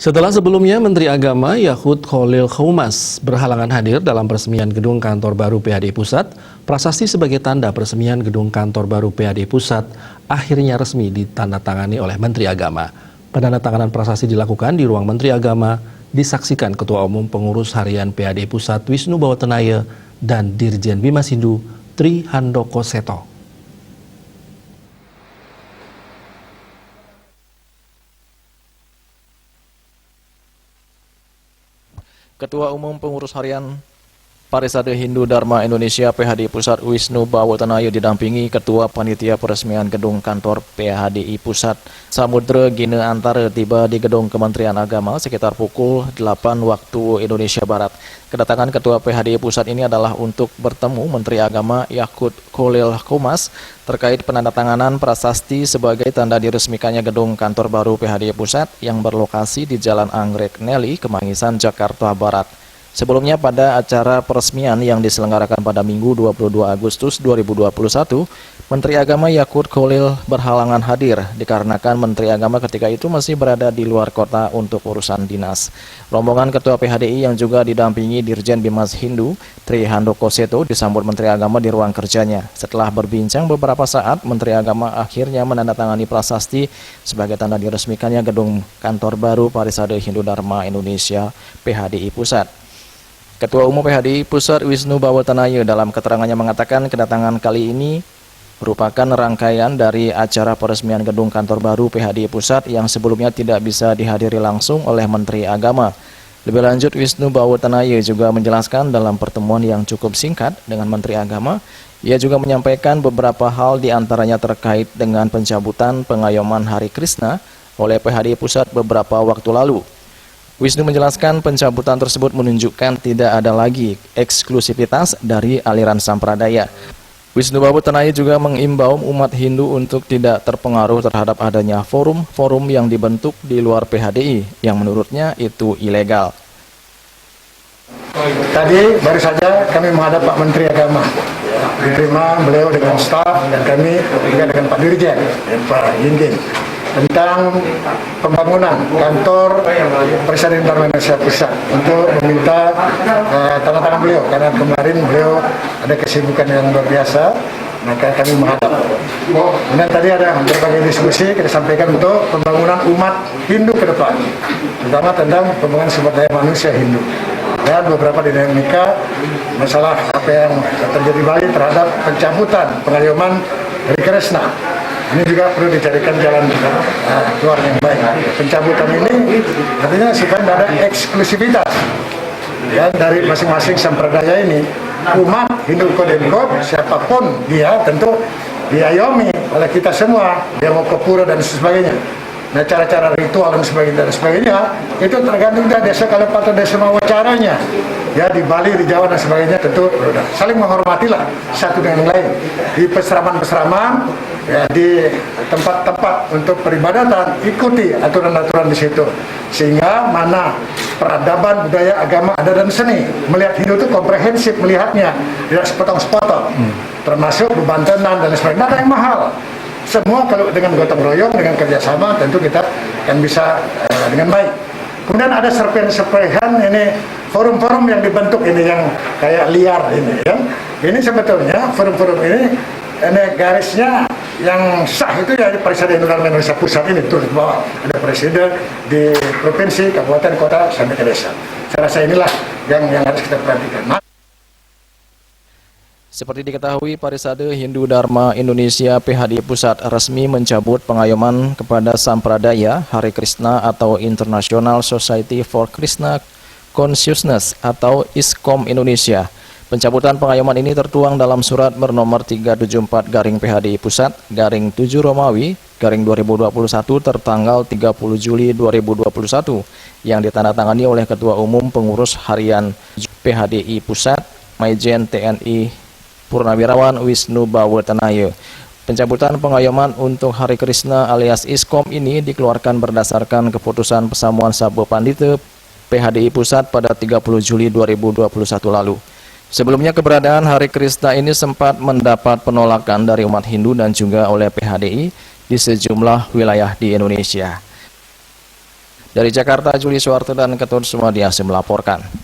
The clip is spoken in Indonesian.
Setelah sebelumnya Menteri Agama Yakut Kholil Khoumas berhalangan hadir dalam peresmian gedung kantor baru PHDI Pusat, prasasti sebagai tanda peresmian gedung kantor baru PHDI Pusat akhirnya resmi ditandatangani oleh Menteri Agama. Penandatanganan prasasti dilakukan di ruang Menteri Agama, disaksikan Ketua Umum Pengurus Harian PHDI Pusat Wisnu Bawatenaya dan Dirjen Bimas Hindu Tri Handoko Seto. Ketua Umum Pengurus Harian Parisade Hindu Dharma Indonesia PHDI Pusat Wisnu Bawatenaya didampingi Ketua Panitia Peresmian Gedung Kantor PHDI Pusat Samudra Gine Antara tiba di Gedung Kementerian Agama sekitar pukul 8 waktu Indonesia Barat. Kedatangan Ketua PHDI Pusat ini adalah untuk bertemu Menteri Agama Yakut Kholil Khoumas terkait penandatanganan prasasti sebagai tanda diresmikannya Gedung Kantor baru PHDI Pusat yang berlokasi di Jalan Anggrek Neli, Kemangisan, Jakarta Barat. Sebelumnya pada acara peresmian yang diselenggarakan pada Minggu 22 Agustus 2021, Menteri Agama Yakut Kholil berhalangan hadir dikarenakan Menteri Agama ketika itu masih berada di luar kota untuk urusan dinas. Rombongan Ketua PHDI yang juga didampingi Dirjen Bimas Hindu Tri Handoko Seto disambut Menteri Agama di ruang kerjanya. Setelah berbincang beberapa saat, Menteri Agama akhirnya menandatangani prasasti sebagai tanda diresmikannya Gedung Kantor Baru Parisade Hindu Dharma Indonesia PHDI Pusat. Ketua Umum PHDI Pusat Wisnu Bawatenaya dalam keterangannya mengatakan kedatangan kali ini merupakan rangkaian dari acara peresmian Gedung Kantor Baru PHDI Pusat yang sebelumnya tidak bisa dihadiri langsung oleh Menteri Agama. Lebih lanjut, Wisnu Bawatenaya juga menjelaskan dalam pertemuan yang cukup singkat dengan Menteri Agama, ia juga menyampaikan beberapa hal diantaranya terkait dengan pencabutan pengayoman Hari Krishna oleh PHDI Pusat beberapa waktu lalu. Wisnu menjelaskan pencabutan tersebut menunjukkan tidak ada lagi eksklusivitas dari aliran Sampradaya. Wisnu Bawatenaya juga mengimbau umat Hindu untuk tidak terpengaruh terhadap adanya forum-forum yang dibentuk di luar PHDI yang menurutnya itu ilegal. Tadi baru saja kami menghadap Pak Menteri Agama, diterima beliau dengan staf dan kami juga dengan Pak Dirjen dan Pak Yindin tentang pembangunan kantor Parisade Hindu Dharma Indonesia Pusat untuk meminta tanda tangan beliau karena kemarin beliau ada kesibukan yang luar biasa, maka kami menghadap. Kemudian tadi ada berbagai diskusi kita sampaikan untuk pembangunan umat Hindu ke depan, terutama tentang pembangunan sumber daya manusia Hindu dan beberapa dinamika masalah apa yang terjadi di Bali terhadap pencabutan pengayoman Hari Krishna. Ini juga perlu dicarikan jalan keluar yang baik. Pencabutan ini artinya supaya tidak ada eksklusivitas ya, dari masing-masing sampradaya ini. Umat Hindu Kodemkot, siapapun dia tentu diayomi oleh kita semua. Dia mau ke pura dan sebagainya. Nah, cara-cara ritual dan sebagainya itu tergantung dari desa kalau atau desa mau caranya. Ya di Bali, di Jawa dan sebagainya tentu saling menghormatilah satu dengan yang lain. Di peseraman-peseraman, ya, di tempat-tempat untuk peribadatan ikuti aturan-aturan di situ. Sehingga mana peradaban, budaya, agama, adat dan seni. Melihat Hindu itu komprehensif melihatnya, tidak sepotong-sepotong. Termasuk bebantenan dan sebagainya. Tidak ada yang mahal. Semua kalau dengan gotong royong, dengan kerjasama tentu kita akan bisa dengan baik. Kemudian ada serpihan-serpihan ini forum-forum yang dibentuk ini yang kayak liar ini ya. Ini sebetulnya forum-forum ini garisnya yang sah itu ya di Parisade Hindu Dharma Indonesia Pusat ini tulis bahwa ada presiden di provinsi, kabupaten, kota sampai ke desa. Saya rasa inilah yang harus kita perhatikan. Seperti diketahui, Parisade Hindu Dharma Indonesia PHDI Pusat resmi mencabut pengayoman kepada Sampradaya Hari Krishna atau International Society for Krishna Consciousness atau ISKCOM Indonesia. Pencabutan pengayoman ini tertuang dalam surat bernomor 374/PHDI Pusat /7 Romawi /2021 tertanggal 30 Juli 2021 yang ditandatangani oleh Ketua Umum Pengurus Harian PHDI Pusat Maijen TNI Purnawirawan Wisnu Bawatenaya. Pencabutan pengayoman untuk Hari Krishna alias ISKCOM ini dikeluarkan berdasarkan keputusan Pesamuan Sabdo Pandita PHDI Pusat pada 30 Juli 2021 lalu. Sebelumnya keberadaan Hari Krishna ini sempat mendapat penolakan dari umat Hindu dan juga oleh PHDI di sejumlah wilayah di Indonesia. Dari Jakarta, Juli Suwarto dan Ketut Sumadiasi melaporkan.